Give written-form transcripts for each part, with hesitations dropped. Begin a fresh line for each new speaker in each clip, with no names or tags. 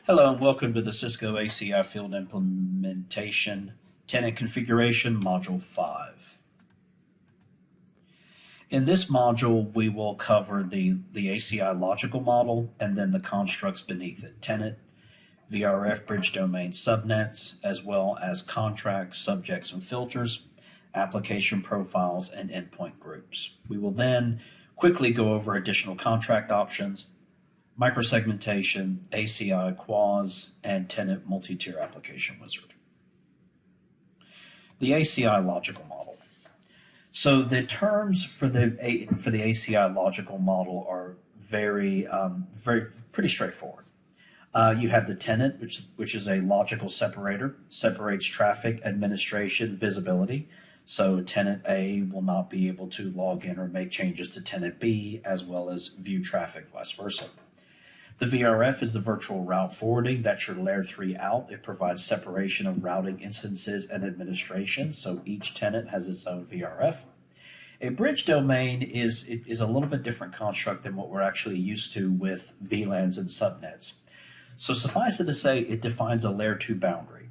Hello and welcome to the Cisco ACI Field Implementation Tenant Configuration Module 5. In this module, we will cover the ACI logical model and then the constructs beneath it: tenant, VRF bridge domain subnets, as well as contracts, subjects, and filters, application profiles, and endpoint groups. We will then quickly go over additional contract options, microsegmentation, ACI quaz, and tenant multi-tier application wizard. The ACI logical model. So the terms for the ACI logical model are very pretty straightforward. You have the tenant, which is a logical separator, separates traffic, administration, visibility. So tenant A will not be able to log in or make changes to tenant B, as well as view traffic, vice versa. The VRF is the virtual route forwarding. That's your layer 3 out. It provides separation of routing instances and administration, so each tenant has its own VRF. A bridge domain is a little bit different construct than what we're actually used to with VLANs and subnets. So suffice it to say, it defines a layer 2 boundary.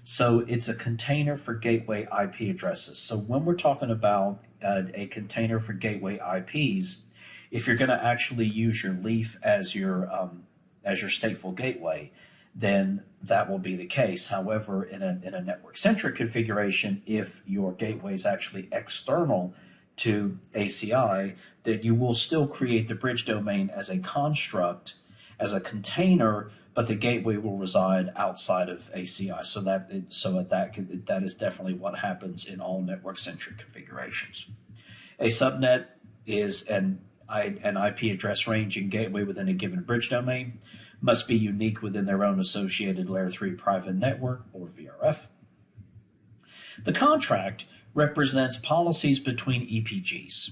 So it's a container for gateway IP addresses. So when we're talking about a container for gateway IPs, if you're going to actually use your leaf as your stateful gateway, then that will be the case. However, in a network-centric configuration, if your gateway is actually external to ACI, then you will still create the bridge domain as a construct, as a container, but the gateway will reside outside of ACI. So that is definitely what happens in all network-centric configurations. A subnet is an IP address range and gateway within a given bridge domain, must be unique within their own associated layer 3 private network, or VRF. The contract represents policies between EPGs.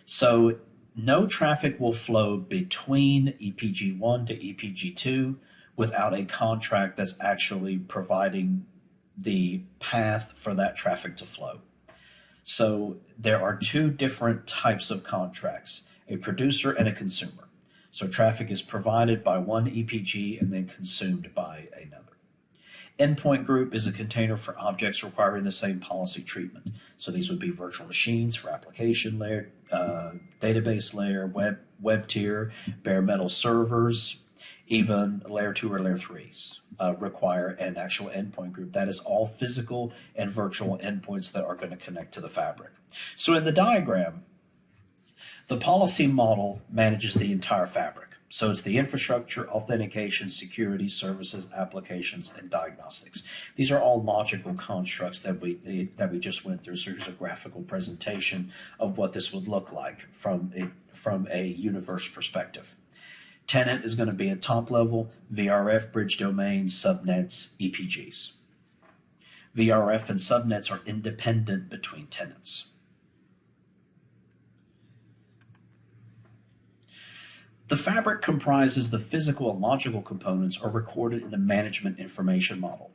So no traffic will flow between EPG1 to EPG2 without a contract that's actually providing the path for that traffic to flow. So there are two different types of contracts: a producer and a consumer. So traffic is provided by one EPG and then consumed by another. Endpoint group is a container for objects requiring the same policy treatment. So these would be virtual machines for application layer, database layer, web tier, bare metal servers, even layer 2 or layer 3s require an actual endpoint group. That is all physical and virtual endpoints that are going to connect to the fabric. So in the diagram, the policy model manages the entire fabric. So it's the infrastructure, authentication, security, services, applications, and diagnostics. These are all logical constructs that we just went through. So here's a graphical presentation of what this would look like from a universe perspective. Tenant is going to be at top level, VRF, bridge domains, subnets, EPGs. VRF and subnets are independent between tenants. The fabric comprises the physical and logical components are recorded in the management information model.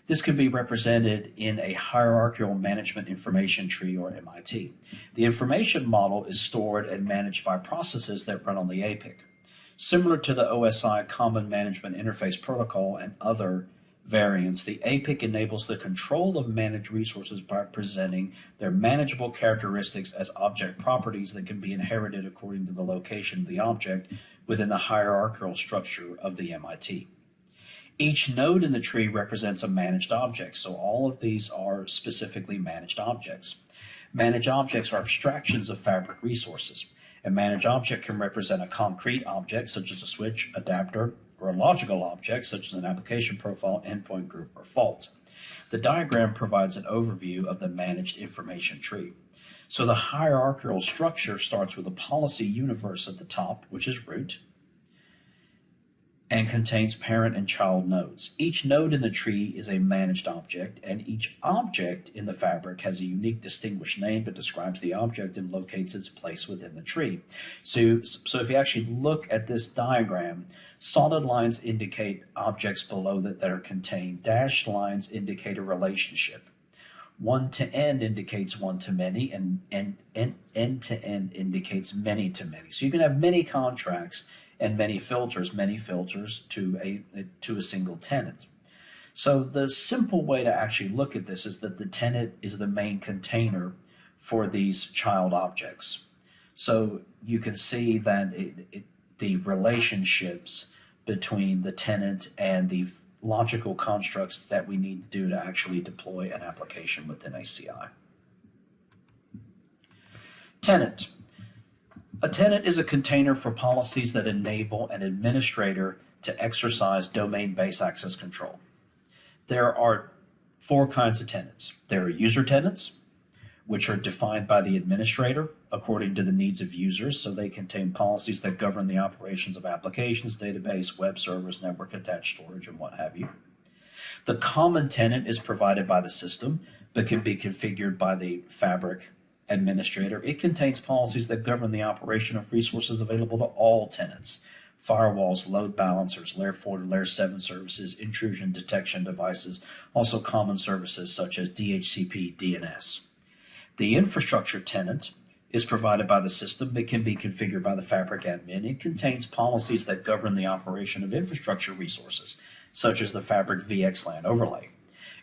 This can be represented in a hierarchical management information tree, or MIT. The information model is stored and managed by processes that run on the APIC. Similar to the OSI Common Management Interface Protocol and other variants, the APIC enables the control of managed resources by presenting their manageable characteristics as object properties that can be inherited according to the location of the object within the hierarchical structure of the MIT. Each node in the tree represents a managed object, so all of these are specifically managed objects. Managed objects are abstractions of fabric resources. A managed object can represent a concrete object, such as a switch, adapter, or a logical object, such as an application profile, endpoint group, or fault. The diagram provides an overview of the managed information tree. So the hierarchical structure starts with a policy universe at the top, which is root, and contains parent and child nodes. Each node in the tree is a managed object, and each object in the fabric has a unique distinguished name that describes the object and locates its place within the tree. So if you actually look at this diagram, solid lines indicate objects below that are contained. Dashed lines indicate a relationship. One to n indicates one to many, and end to end indicates many to many. So you can have many contracts and many filters to a single tenant. So the simple way to actually look at this is that the tenant is the main container for these child objects. So you can see that the relationships between the tenant and the logical constructs that we need to do to actually deploy an application within ACI. Tenant. A tenant is a container for policies that enable an administrator to exercise domain-based access control. There are four kinds of tenants. There are user tenants, which are defined by the administrator according to the needs of users, so they contain policies that govern the operations of applications, database, web servers, network attached storage, and what have you. The common tenant is provided by the system, but can be configured by the Fabric administrator. It contains policies that govern the operation of resources available to all tenants: firewalls, load balancers, layer 4 to layer 7 services, intrusion detection devices, also common services such as DHCP, DNS. The infrastructure tenant is provided by the system but can be configured by the Fabric admin. It contains policies that govern the operation of infrastructure resources, such as the Fabric VXLAN overlay.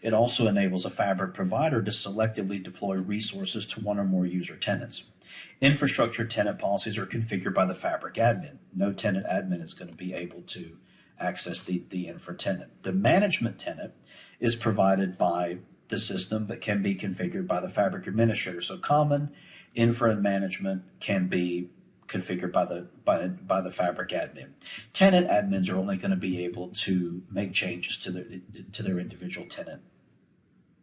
It also enables a Fabric provider to selectively deploy resources to one or more user tenants. Infrastructure tenant policies are configured by the Fabric admin. No tenant admin is going to be able to access the infra tenant. The management tenant is provided by the system but can be configured by the Fabric administrator. So common infra and management can be configured by the Fabric admin. Tenant admins are only going to be able to make changes to their individual tenant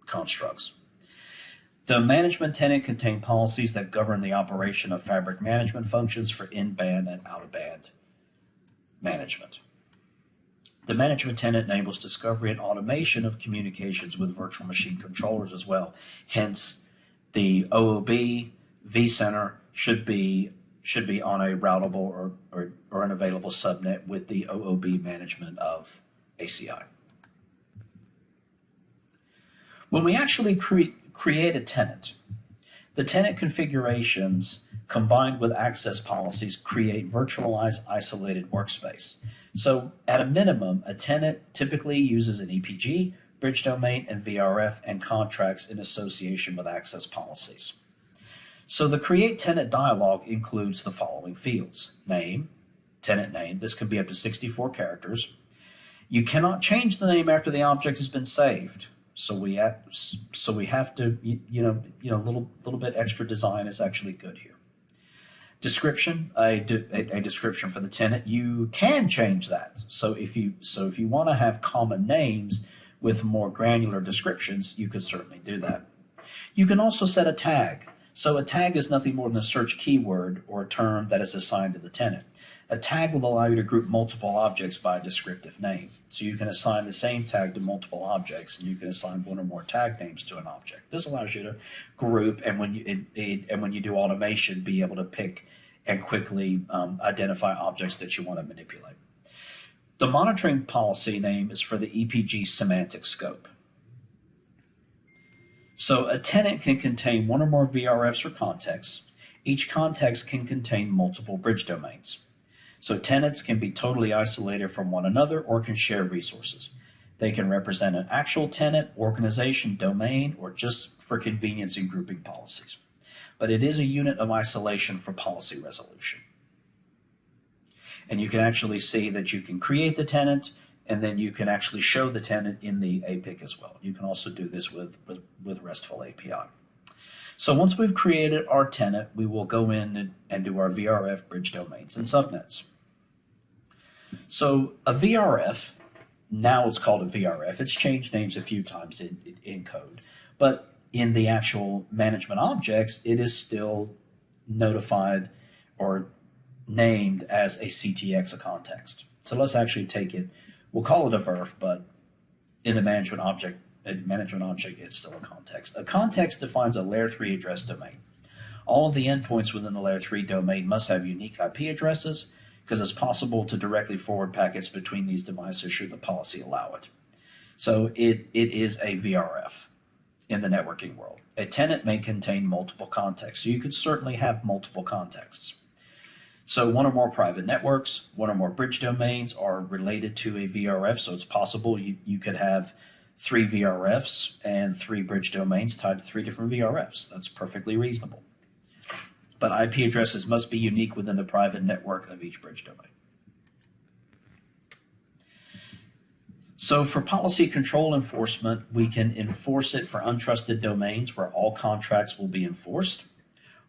constructs. The management tenant contains policies that govern the operation of Fabric management functions for in-band and out-of-band management. The management tenant enables discovery and automation of communications with virtual machine controllers as well. Hence, the OOB vCenter should be on a routable or an available subnet with the OOB management of ACI. When we actually create a tenant, the tenant configurations combined with access policies create virtualized isolated workspace. So at a minimum, a tenant typically uses an EPG, bridge domain, and VRF, and contracts in association with access policies. So the create tenant dialog includes the following fields: name, tenant name. This can be up to 64 characters. You cannot change the name after the object has been saved. So we have to, a little bit extra design is actually good here. Description, a description for the tenant. You can change that. So if you want to have common names with more granular descriptions, you could certainly do that. You can also set a tag. So a tag is nothing more than a search keyword or a term that is assigned to the tenant. A tag will allow you to group multiple objects by a descriptive name. So you can assign the same tag to multiple objects, and you can assign one or more tag names to an object. This allows you to group, and when you do automation, be able to pick and quickly identify objects that you want to manipulate. The monitoring policy name is for the EPG semantic scope. So a tenant can contain one or more VRFs or contexts. Each context can contain multiple bridge domains. So tenants can be totally isolated from one another or can share resources. They can represent an actual tenant, organization, domain, or just for convenience in grouping policies. But it is a unit of isolation for policy resolution. And you can actually see that you can create the tenant, and then you can actually show the tenant in the APIC as well. You can also do this with RESTful API. So once we've created our tenant, we will go in and do our VRF bridge domains and subnets. So a VRF, now it's called a VRF. It's changed names a few times in code. But in the actual management objects, it is still notified or named as a CTX, a context. So let's actually take it. We'll call it a VRF, but in the management object, it's still a context. A context defines a layer 3 address domain. All of the endpoints within the layer 3 domain must have unique IP addresses because it's possible to directly forward packets between these devices should the policy allow it. So it is a VRF in the networking world. A tenant may contain multiple contexts, so you could certainly have multiple contexts. So one or more private networks, one or more bridge domains are related to a VRF. So it's possible you could have 3 VRFs and 3 bridge domains tied to 3 different VRFs. That's perfectly reasonable. But IP addresses must be unique within the private network of each bridge domain. So for policy control enforcement, we can enforce it for untrusted domains where all contracts will be enforced,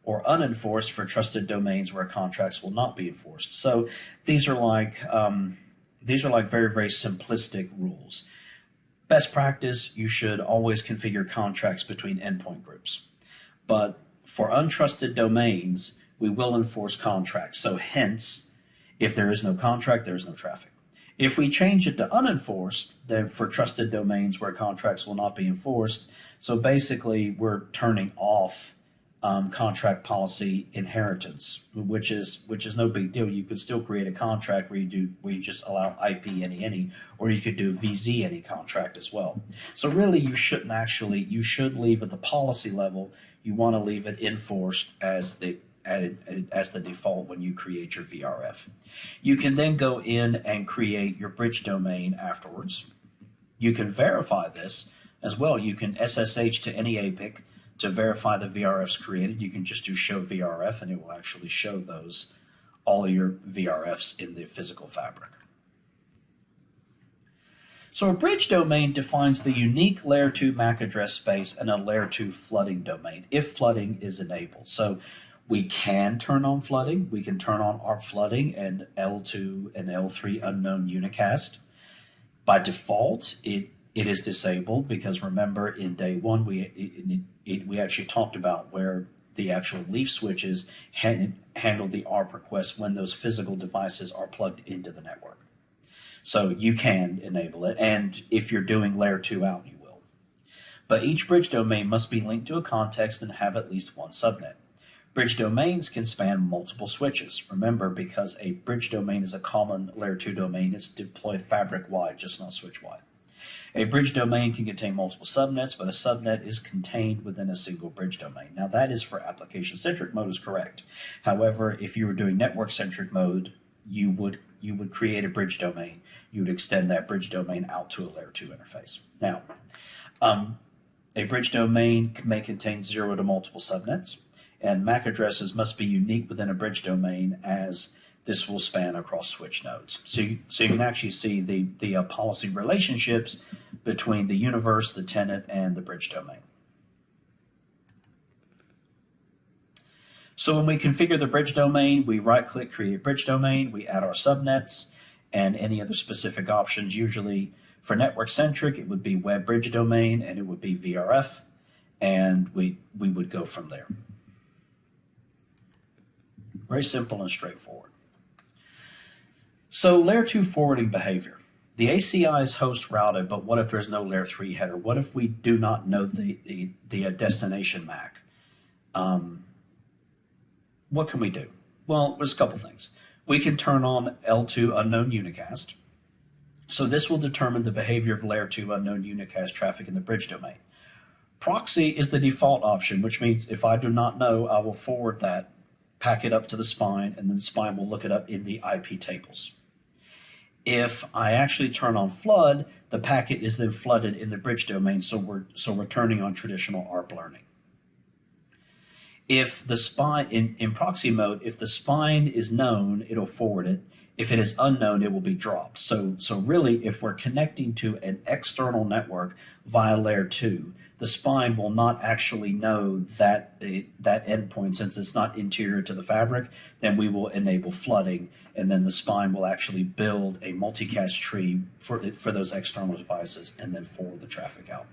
or unenforced for trusted domains where contracts will not be enforced. So these are like very, very simplistic rules. Best practice, you should always configure contracts between endpoint groups. But for untrusted domains, we will enforce contracts. So hence, if there is no contract, there is no traffic. If we change it to unenforced, then for trusted domains where contracts will not be enforced, so basically we're turning off contract policy inheritance, which is no big deal. You could still create a contract where you just allow IP any, or you could do VZ any contract as well. So really, you should leave at the policy level. You want to leave it enforced as the default when you create your VRF. You can then go in and create your bridge domain afterwards. You can verify this as well. You can SSH to any APIC to verify the VRFs created. You can just do show VRF and it will actually show all of your VRFs in the physical fabric. So a bridge domain defines the unique layer 2 MAC address space and a layer 2 flooding domain if flooding is enabled. So we can turn on flooding. We can turn on ARP flooding and L2 and L3 unknown unicast. By default, it is disabled because remember in day one we actually talked about where the actual leaf switches handle the ARP requests when those physical devices are plugged into the network. So you can enable it, and if you're doing layer 2 out, you will. But each bridge domain must be linked to a context and have at least one subnet. Bridge domains can span multiple switches. Remember, because a bridge domain is a common layer 2 domain, it's deployed fabric-wide, just not switch-wide. A bridge domain can contain multiple subnets, but a subnet is contained within a single bridge domain. Now that is for application-centric mode is correct. However, if you were doing network-centric mode, you would create a bridge domain. You would extend that bridge domain out to a layer 2 interface. Now, a bridge domain may contain 0 to multiple subnets, and MAC addresses must be unique within a bridge domain as this will span across switch nodes. So you can actually see the policy relationships between the universe, the tenant, and the bridge domain. So when we configure the bridge domain, we right-click Create Bridge Domain, we add our subnets and any other specific options. Usually for network-centric, it would be Web Bridge Domain and it would be VRF, and we would go from there. Very simple and straightforward. So layer 2 forwarding behavior. The ACI is host routed, but what if there's no layer 3 header? What if we do not know the destination MAC? What can we do? Well, there's a couple things. We can turn on L2 unknown unicast. So this will determine the behavior of layer 2 unknown unicast traffic in the bridge domain. Proxy is the default option, which means if I do not know, I will forward that packet up to the spine, and then the spine will look it up in the IP tables. If I actually turn on flood, the packet is then flooded in the bridge domain, so we're turning on traditional ARP learning. If the spine, in proxy mode, if the spine is known, it'll forward it. If it is unknown, it will be dropped. So really, if we're connecting to an external network via layer 2, the spine will not actually know that endpoint since it's not interior to the fabric. Then we will enable flooding, and then the spine will actually build a multicast tree for those external devices and then forward the traffic out.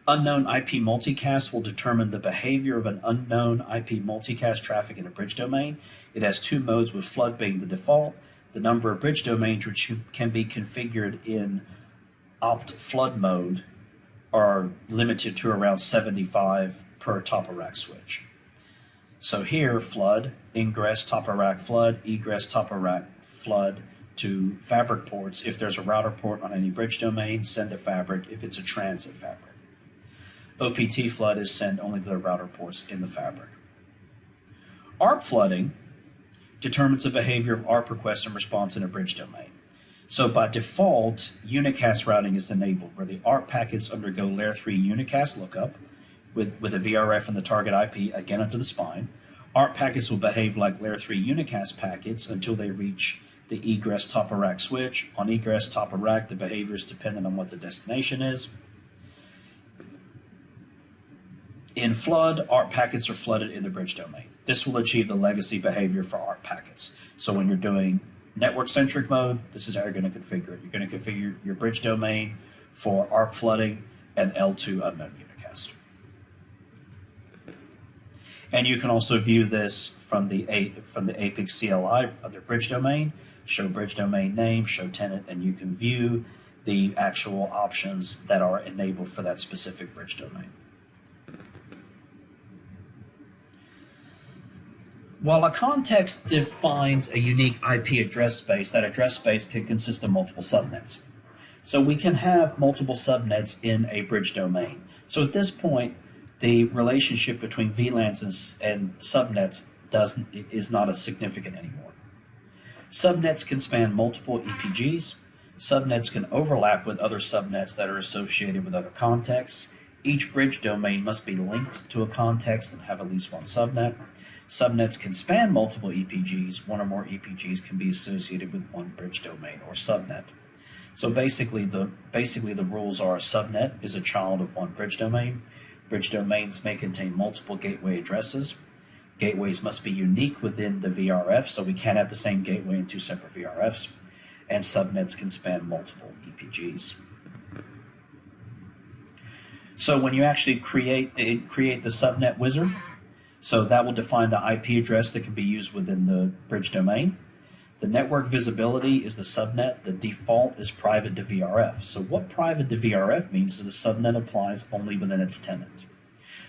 Unknown IP multicast will determine the behavior of an unknown IP multicast traffic in a bridge domain. It has 2 modes, with flood being the default. The number of bridge domains which can be configured in opt flood mode are limited to around 75 per top of rack switch. So here, flood, ingress, top of rack flood, egress, top of rack flood to fabric ports. If there's a router port on any bridge domain, send to fabric if it's a transit fabric. OPT flood is sent only to the router ports in the fabric. ARP flooding determines the behavior of ARP request and response in a bridge domain. So by default, unicast routing is enabled, where the ARP packets undergo layer 3 unicast lookup with a VRF in the target IP, again under the spine. ARP packets will behave like layer 3 unicast packets until they reach the egress top of rack switch. On egress top of rack, the behavior is dependent on what the destination is. In flood, ARP packets are flooded in the bridge domain. This will achieve the legacy behavior for ARP packets. So when you're doing network-centric mode, this is how you're going to configure it. You're going to configure your bridge domain for ARP flooding and L2 unknown unicast. And you can also view this from the APIC CLI under bridge domain, show bridge domain name, show tenant, and you can view the actual options that are enabled for that specific bridge domain. While a context defines a unique IP address space, that address space can consist of multiple subnets. So we can have multiple subnets in a bridge domain. So at this point, the relationship between VLANs and subnets is not as significant anymore. Subnets can span multiple EPGs. Subnets can overlap with other subnets that are associated with other contexts. Each bridge domain must be linked to a context and have at least one subnet. Subnets can span multiple EPGs. One or more EPGs can be associated with one bridge domain or subnet. So basically the rules are: a subnet is a child of one bridge domain. Bridge domains may contain multiple gateway addresses. Gateways must be unique within the VRF, so we can't have the same gateway in two separate VRFs. And subnets can span multiple EPGs. So when you actually create the subnet wizard, so that will define the IP address that can be used within the bridge domain. The network visibility is the subnet. The default is private to VRF. So what private to VRF means is the subnet applies only within its tenant.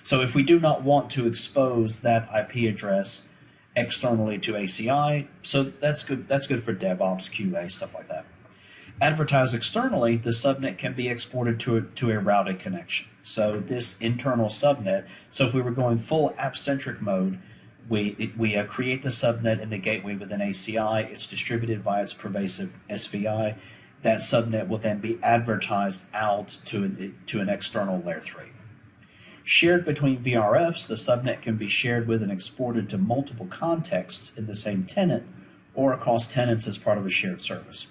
So if we do not want to expose that IP address externally to ACI, so that's good for DevOps, QA, stuff like that. Advertised externally, the subnet can be exported to a routed connection. So this internal subnet, so if we were going full app-centric mode, we create the subnet in the gateway within ACI. It's distributed via its pervasive SVI. That subnet will then be advertised out to an external layer 3. Shared between VRFs, the subnet can be shared with and exported to multiple contexts in the same tenant or across tenants as part of a shared service.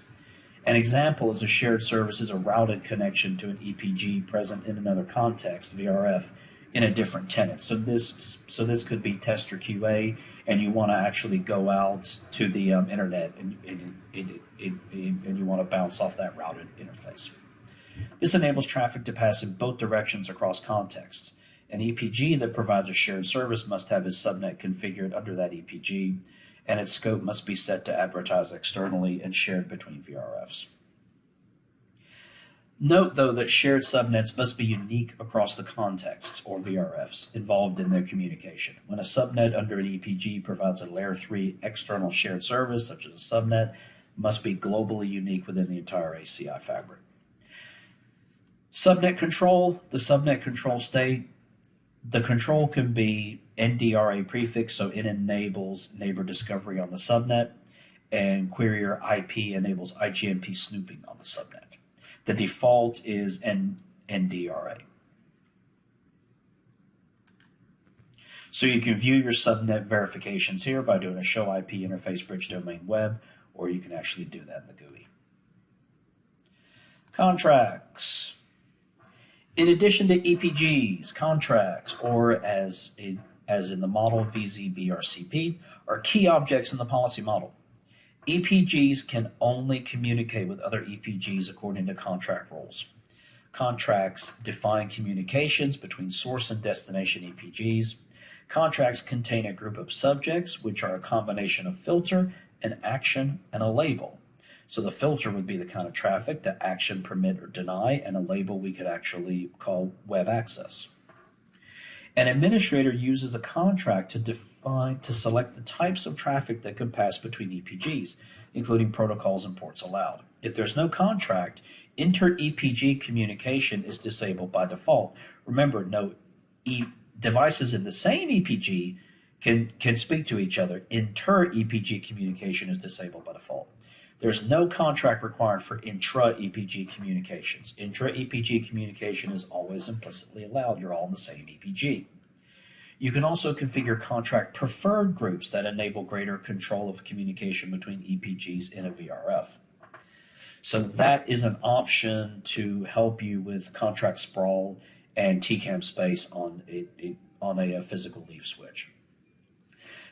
An example is a shared service is a routed connection to an EPG present in another context, VRF, in a different tenant. So this could be tester QA, and you want to actually go out to the internet and you want to bounce off that routed interface. This enables traffic to pass in both directions across contexts. An EPG that provides a shared service must have its subnet configured under that EPG, and its scope must be set to advertise externally and shared between VRFs. Note, though, that shared subnets must be unique across the contexts, or VRFs, involved in their communication. When a subnet under an EPG provides a layer 3 external shared service, such as a subnet, must be globally unique within the entire ACI fabric. Subnet control, the subnet control state. The control can be NDRA prefix, so it enables neighbor discovery on the subnet, and querier IP enables IGMP snooping on the subnet. The default is NDRA. So you can view your subnet verifications here by doing a show IP interface bridge domain web, or you can actually do that in the GUI. Contracts. In addition to EPGs, contracts, or as in the model VZBRCP, are key objects in the policy model. EPGs can only communicate with other EPGs according to contract rules. Contracts define communications between source and destination EPGs. Contracts contain a group of subjects, which are a combination of filter, an action, and a label. So the filter would be the kind of traffic, the action, permit, or deny, and a label we could actually call web access. An administrator uses a contract to select the types of traffic that can pass between EPGs, including protocols and ports allowed. If there's no contract, inter-EPG communication is disabled by default. Remember, no devices in the same EPG can speak to each other. Inter-EPG communication is disabled by default. There's no contract required for intra-EPG communications. Intra-EPG communication is always implicitly allowed. You're all in the same EPG. You can also configure contract preferred groups that enable greater control of communication between EPGs in a VRF. So that is an option to help you with contract sprawl and TCAM space on a physical leaf switch.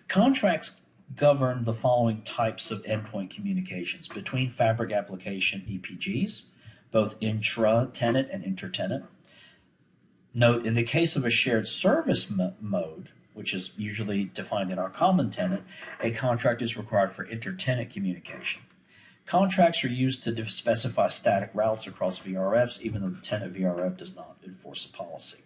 Contracts govern the following types of endpoint communications between fabric application EPGs, both intra-tenant and inter-tenant. Note, in the case of a shared service mode, which is usually defined in our common tenant, a contract is required for inter-tenant communication. Contracts are used to specify static routes across VRFs, even though the tenant VRF does not enforce a policy.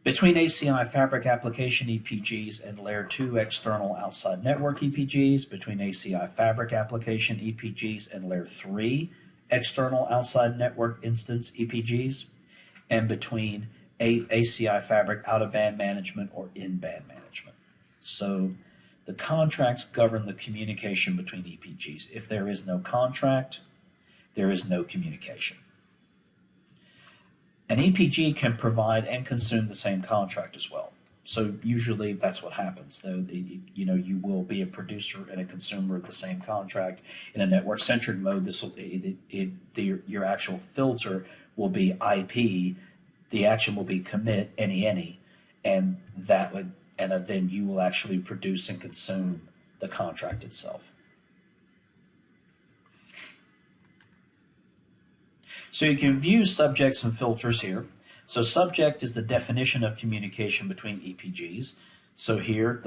Between ACI fabric application EPGs and Layer 2 external outside network EPGs, between ACI fabric application EPGs and Layer 3 external outside network instance EPGs, and between ACI fabric out-of-band management or in-band management. So the contracts govern the communication between EPGs. If there is no contract, there is no communication. An EPG can provide and consume the same contract as well. So usually that's what happens. Though you will be a producer and a consumer of the same contract. In a network-centric mode, your actual filter will be IP. The action will be commit any, and then you will actually produce and consume the contract itself. So you can view subjects and filters here. So subject is the definition of communication between EPGs. So here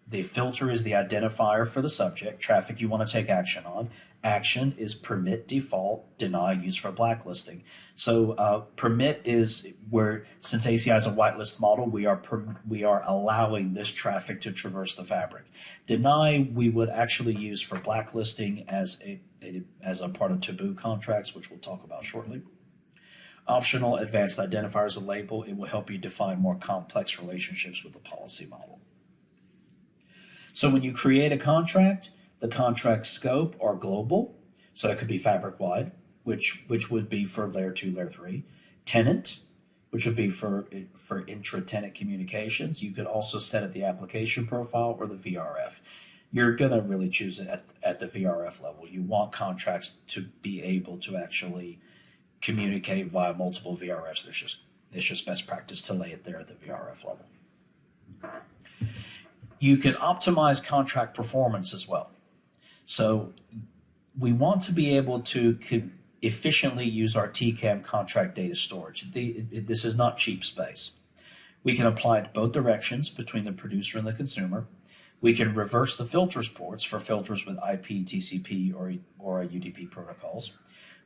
the filter is the identifier for the subject, traffic you want to take action on. Action is permit, default, deny, used for blacklisting. So permit is where, since ACI is a whitelist model, we are allowing this traffic to traverse the fabric. Deny we would actually use for blacklisting as a part of taboo contracts, which we'll talk about shortly. Optional advanced identifier is a label. It will help you define more complex relationships with the policy model. So when you create a contract, the contract scope are global, so that could be fabric-wide, which would be for Layer 2, Layer 3. Tenant, which would be for intra-tenant communications. You could also set it the application profile or the VRF. You're going to really choose it at the VRF level. You want contracts to be able to actually communicate via multiple VRFs. It's just best practice to lay it there at the VRF level. You can optimize contract performance as well. So we want to be able to efficiently use our TCAM contract data storage. This is not cheap space. We can apply it both directions between the producer and the consumer. We can reverse the filters ports for filters with IP, TCP, or UDP protocols.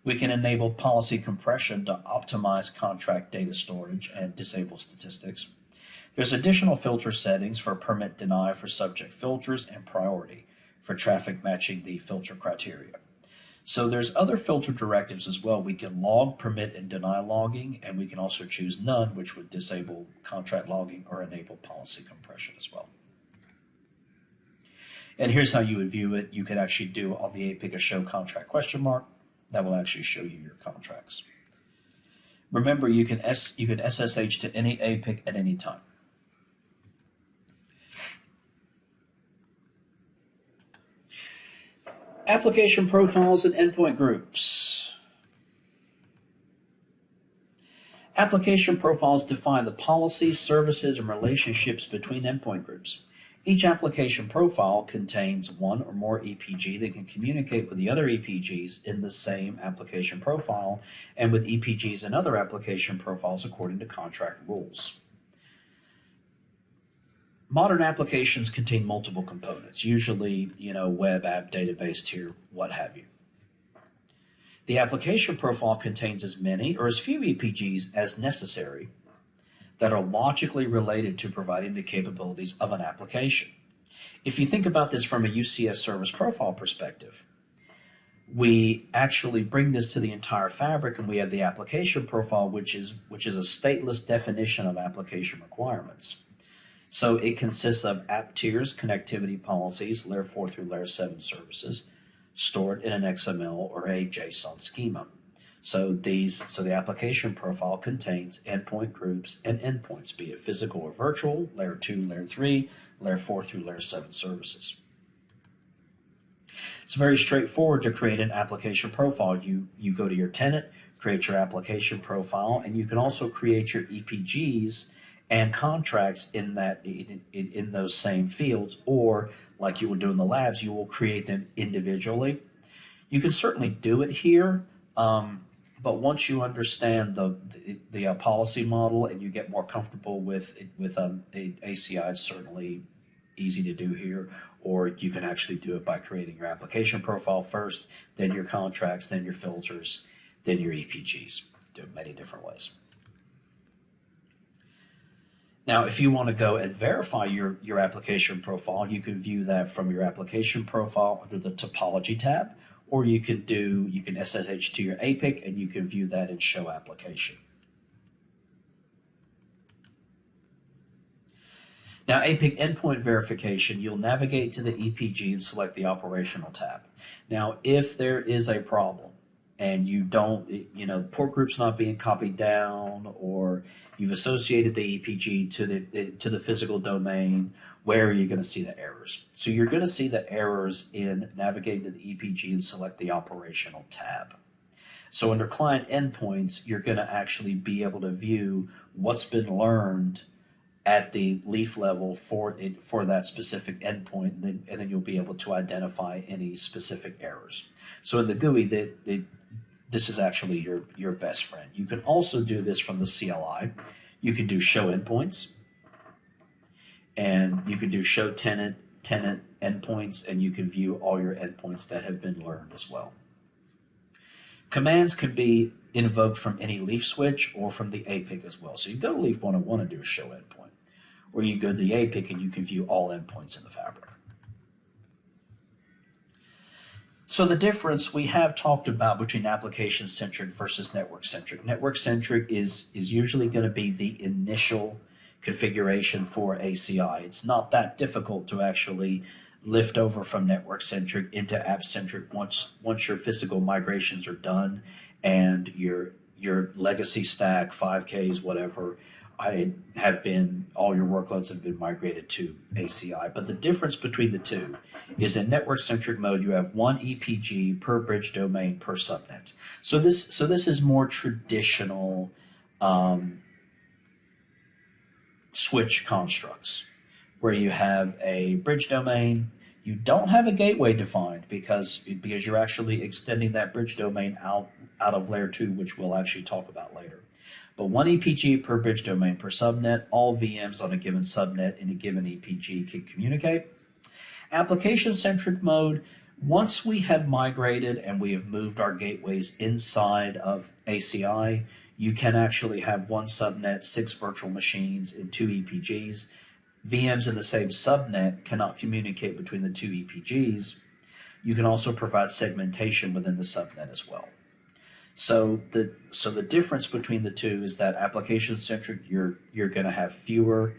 We can enable policy compression to optimize contract data storage and disable statistics. There's additional filter settings for permit deny for subject filters and priority for traffic matching the filter criteria. So there's other filter directives as well. We can log, permit, and deny logging, and we can also choose none, which would disable contract logging or enable policy compression as well. And here's how you would view it. You could actually do on the APIC a show contract question mark. That will actually show you your contracts. Remember, you can SSH to any APIC at any time. Application profiles and endpoint groups. Application profiles define the policies, services, and relationships between endpoint groups. Each application profile contains one or more EPG that can communicate with the other EPGs in the same application profile and with EPGs and other application profiles according to contract rules. Modern applications contain multiple components, usually, web app, database tier, what have you. The application profile contains as many or as few EPGs as necessary that are logically related to providing the capabilities of an application. If you think about this from a UCS service profile perspective, we actually bring this to the entire fabric, and we have the application profile, which is a stateless definition of application requirements. So it consists of app tiers, connectivity policies, layer 4 through layer 7 services, stored in an XML or a JSON schema. So the application profile contains endpoint groups and endpoints, be it physical or virtual, layer 2, layer 3, layer 4 through layer 7 services. It's very straightforward to create an application profile. You go to your tenant, create your application profile, and you can also create your EPGs and contracts in those same fields, or like you will do in the labs, you will create them individually. You can certainly do it here, but once you understand the policy model and you get more comfortable with ACI, it's certainly easy to do here. Or you can actually do it by creating your application profile first, then your contracts, then your filters, then your EPGs. Do it many different ways. Now, if you want to go and verify your application profile, you can view that from your application profile under the topology tab, or you can SSH to your APIC and you can view that in show application. Now, APIC endpoint verification, you'll navigate to the EPG and select the operational tab. Now, if there is a problem and you don't, port group's not being copied down, or you've associated the EPG to the physical domain, where are you going to see the errors? So you're going to see the errors in navigating to the EPG and select the operational tab. So under client endpoints, you're going to actually be able to view what's been learned at the leaf level for that specific endpoint, and then you'll be able to identify any specific errors. So in the GUI, this is actually your best friend. You can also do this from the CLI. You can do show endpoints, and you can do show tenant endpoints, and you can view all your endpoints that have been learned as well. Commands can be invoked from any leaf switch or from the APIC as well. So you go to leaf 101 and do a show endpoint, or you go to the APIC and you can view all endpoints in the fabric. So the difference we have talked about between application-centric versus network-centric. Network-centric is usually going to be the initial configuration for ACI. It's not that difficult to actually lift over from network-centric into app-centric once your physical migrations are done and your legacy stack, 5Ks, whatever, all your workloads have been migrated to ACI. But the difference between the two is in network-centric mode, you have one EPG per bridge domain per subnet. So this is more traditional switch constructs, where you have a bridge domain. You don't have a gateway defined because you're actually extending that bridge domain out of layer 2, which we'll actually talk about later. But one EPG per bridge domain per subnet. All VMs on a given subnet in a given EPG can communicate. Application-centric mode, once we have migrated and we have moved our gateways inside of ACI, you can actually have one subnet, 6 virtual machines, and 2 EPGs. VMs in the same subnet cannot communicate between the 2 EPGs. You can also provide segmentation within the subnet as well. So the difference between the two is that application-centric, you're going to have fewer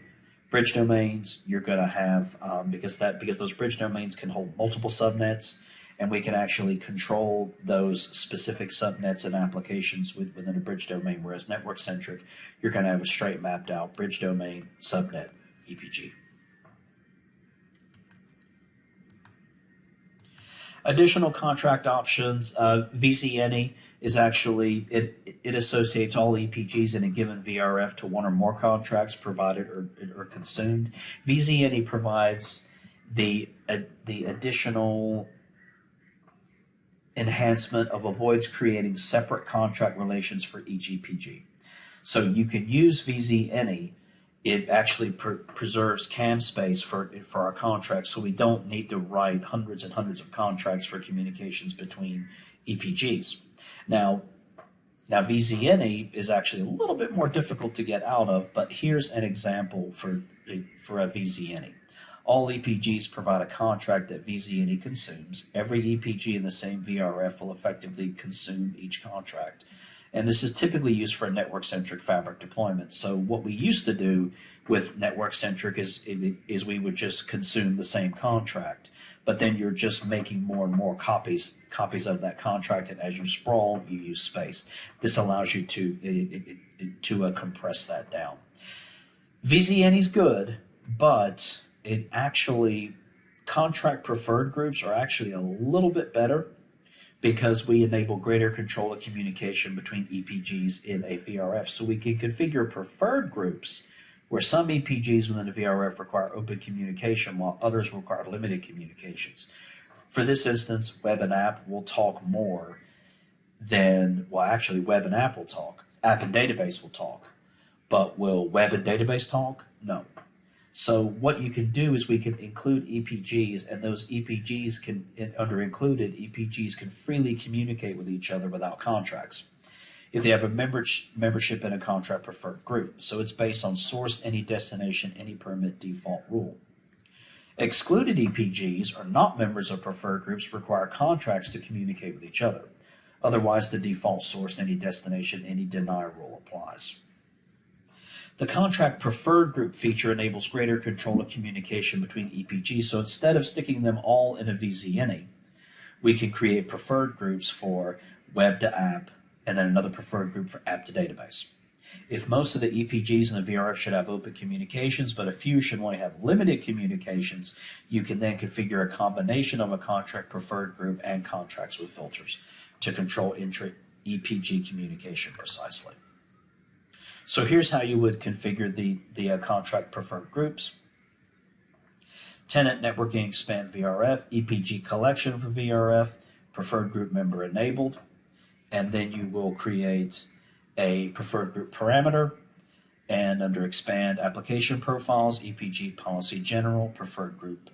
bridge domains. You're going to have because those bridge domains can hold multiple subnets, and we can actually control those specific subnets and applications within a bridge domain. Whereas network-centric, you're going to have a straight mapped out bridge domain, subnet, EPG. Additional contract options. VZNE is actually, it associates all EPGs in a given VRF to one or more contracts provided or consumed. VZNE provides the additional enhancement of avoids creating separate contract relations for each EPG. So you can use VZNE. It actually preserves CAM space for our contracts, so we don't need to write hundreds and hundreds of contracts for communications between EPGs. Now VZNE is actually a little bit more difficult to get out of, but here's an example for a VZNE. All EPGs provide a contract that VZNE consumes. Every EPG in the same VRF will effectively consume each contract. And this is typically used for a network-centric fabric deployment. So what we used to do with network-centric is we would just consume the same contract, but then you're just making more and more copies of that contract, and as you sprawl, you use space. This allows you to compress that down. VZNE is good, but it actually, contract preferred groups are actually a little bit better because we enable greater control of communication between EPGs in a VRF. So we can configure preferred groups where some EPGs within a VRF require open communication while others require limited communications. For this instance, web and app will talk more than, well, actually web and app will talk. App and database will talk. But will web and database talk? No. So what you can do is we can include EPGs, and those EPGs can, under included, EPGs can freely communicate with each other without contracts if they have a membership in a contract preferred group. So it's based on source, any destination, any permit default rule. Excluded EPGs are not members of preferred groups, require contracts to communicate with each other. Otherwise, the default source, any destination, any deny rule applies. The contract preferred group feature enables greater control of communication between EPGs. So instead of sticking them all in a VZNE, we can create preferred groups for web to app and then another preferred group for app to database. If most of the EPGs in the VRF should have open communications, but a few should only have limited communications, you can then configure a combination of a contract preferred group and contracts with filters to control intra-EPG communication precisely. So here's how you would configure the contract preferred groups. Tenant networking expand VRF, EPG collection for VRF, preferred group member enabled, and then you will create a preferred group parameter, and under expand application profiles, EPG policy general, preferred group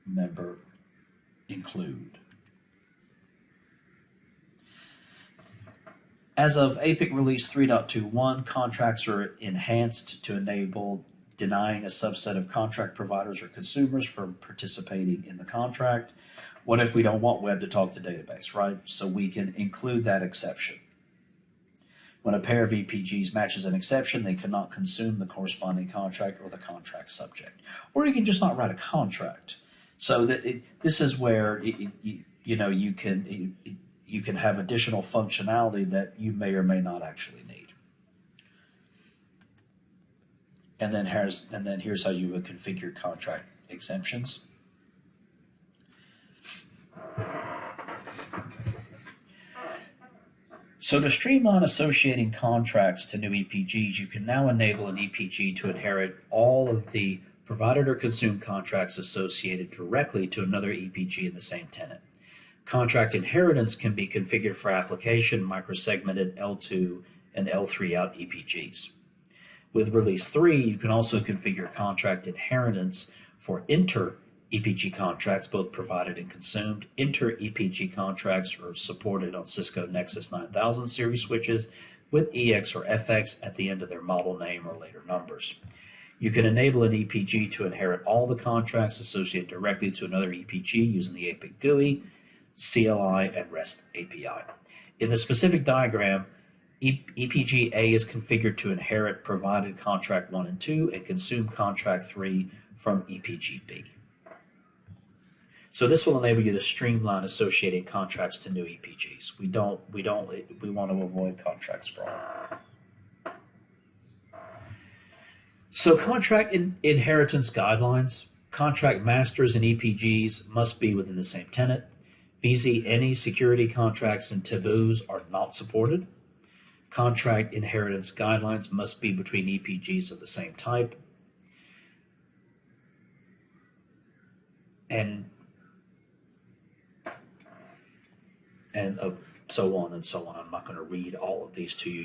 member include. As of APIC release 3.21, contracts are enhanced to enable denying a subset of contract providers or consumers from participating in the contract. What if we don't want web to talk to database, right? So we can include that exception. When a pair of EPGs matches an exception, they cannot consume the corresponding contract or the contract subject. Or you can just not write a contract. So that this is where you can have additional functionality that you may or may not actually need. And then here's how you would configure contract exemptions. So to streamline associating contracts to new EPGs, you can now enable an EPG to inherit all of the provided or consumed contracts associated directly to another EPG in the same tenant. Contract inheritance can be configured for application, microsegmented L2 and L3 out EPGs. With Release 3, you can also configure contract inheritance for inter-EPG contracts, both provided and consumed. Inter-EPG contracts are supported on Cisco Nexus 9000 series switches with EX or FX at the end of their model name or later numbers. You can enable an EPG to inherit all the contracts associated directly to another EPG using the APIC GUI, CLI, and REST API. In the specific diagram, EPG A is configured to inherit provided contract 1 and 2 and consume contract 3 from EPG B. So this will enable you to streamline associating contracts to new EPGs. We want to avoid contract sprawl. So contract inheritance guidelines. Contract masters and EPGs must be within the same tenant. VZNE security contracts and taboos are not supported. Contract inheritance guidelines must be between EPGs of the same type. And of so on and so on. I'm not going to read all of these to you.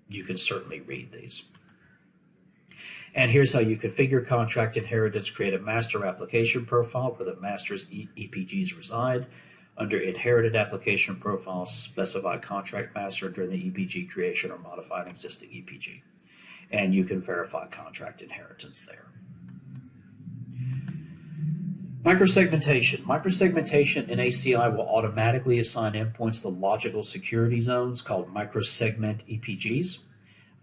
You can certainly read these. And here's how you configure contract inheritance. Create a master application profile where the master's EPGs reside. Under inherited application profiles, specify contract master during the EPG creation or modify an existing EPG. And you can verify contract inheritance there. Microsegmentation. Microsegmentation in ACI will automatically assign endpoints to logical security zones called microsegment EPGs.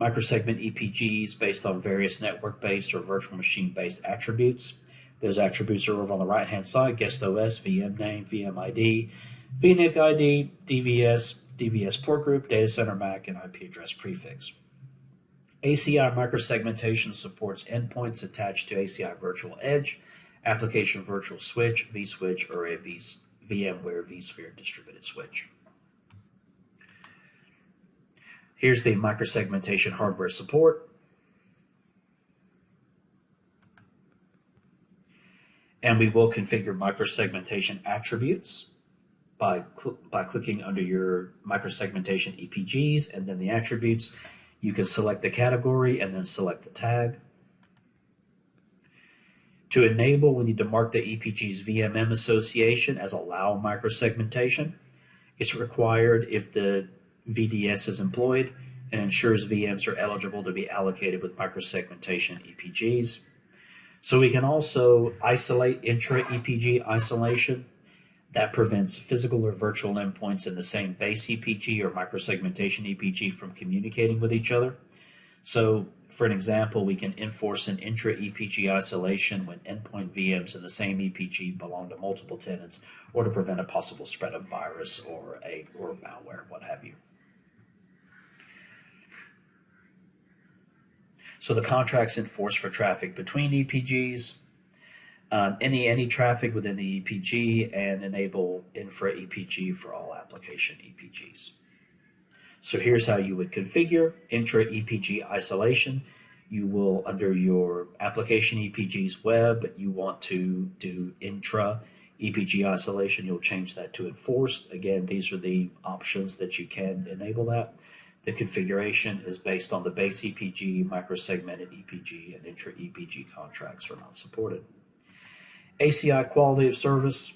Microsegment EPGs based on various network-based or virtual machine-based attributes. Those attributes are over on the right-hand side: guest OS, VM name, VM ID, VNIC ID, DVS, DVS port group, data center MAC, and IP address prefix. ACI microsegmentation supports endpoints attached to ACI Virtual Edge, Application Virtual Switch, vSwitch, or a VMware vSphere distributed switch. Here's the microsegmentation hardware support. And we will configure microsegmentation attributes by clicking under your microsegmentation EPGs and then the attributes. You can select the category and then select the tag. To enable, we need to mark the EPG's VMM association as allow microsegmentation. It's required if the VDS is employed and ensures VMs are eligible to be allocated with microsegmentation EPGs. So we can also isolate intra-EPG isolation. That prevents physical or virtual endpoints in the same base EPG or microsegmentation EPG from communicating with each other. So for an example, we can enforce an intra-EPG isolation when endpoint VMs in the same EPG belong to multiple tenants, or to prevent a possible spread of virus or malware, what have you. So the contracts enforce for traffic between EPGs, any traffic within the EPG, and enable infra EPG for all application EPGs. So here's how you would configure intra EPG isolation. You will, under your application EPG's web, you want to do intra EPG isolation. You'll change that to enforced. Again, these are the options that you can enable that. The configuration is based on the base EPG, microsegmented EPG, and intra EPG contracts are not supported. ACI quality of service.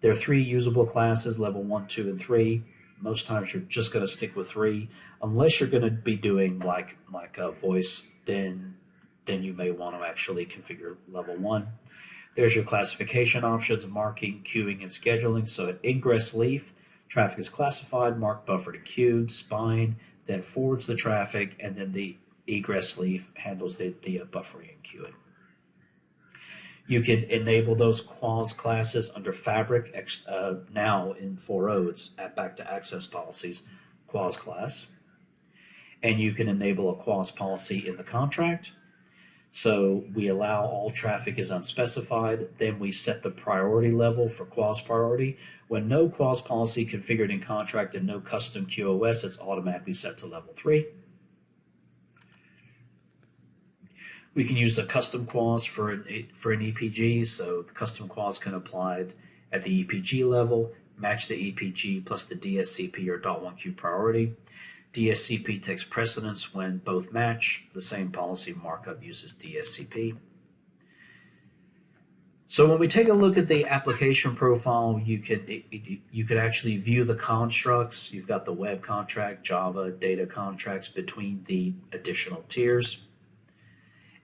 There are 3 usable classes, level 1, 2, and 3. Most times you're just going to stick with 3, unless you're going to be doing like a voice, then you may want to actually configure level 1. There's your classification options, marking, queuing, and scheduling. So at ingress leaf, traffic is classified, marked, buffered, and queued. Spine then forwards the traffic, and then the egress leaf handles the buffering and queuing. You can enable those quals classes under Fabric. Now in 4.0, it's back to access policies, quals class. And you can enable a quals policy in the contract. So we allow all traffic is unspecified. Then we set the priority level for quals priority. When no quals policy configured in contract and no custom QoS, it's automatically set to level 3. We can use a custom quals for an EPG, so the custom quals can apply at the EPG level, match the EPG plus the DSCP or .1Q priority. DSCP takes precedence when both match. The same policy markup uses DSCP. So when we take a look at the application profile, you could actually view the constructs. You've got the web contract, Java, data contracts between the additional tiers.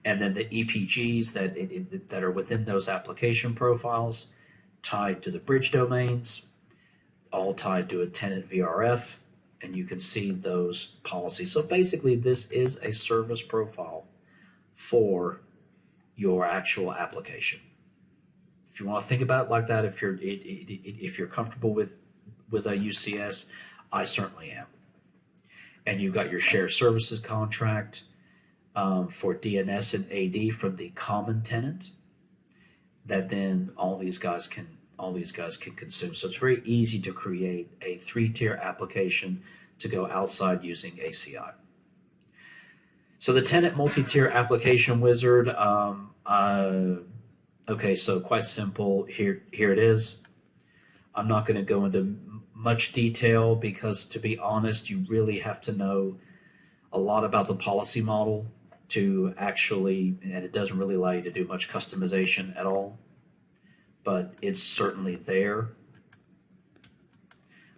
And then the EPGs that are within those application profiles, tied to the bridge domains, all tied to a tenant VRF, and you can see those policies. So basically, this is a service profile for your actual application. If you want to think about it like that, if you're comfortable with a UCS, I certainly am. And you've got your shared services contract. For DNS and AD from the common tenant, that then all these guys can consume. So it's very easy to create a 3-tier application to go outside using ACI. So the tenant multi-tier application wizard. Okay, so quite simple. Here it is. I'm not going to go into much detail because, to be honest, you really have to know a lot about the policy model to actually, and it doesn't really allow you to do much customization at all, but it's certainly there.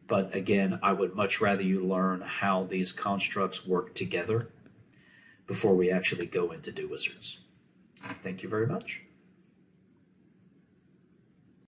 But again, I would much rather you learn how these constructs work together before we actually go into do wizards. Thank you very much.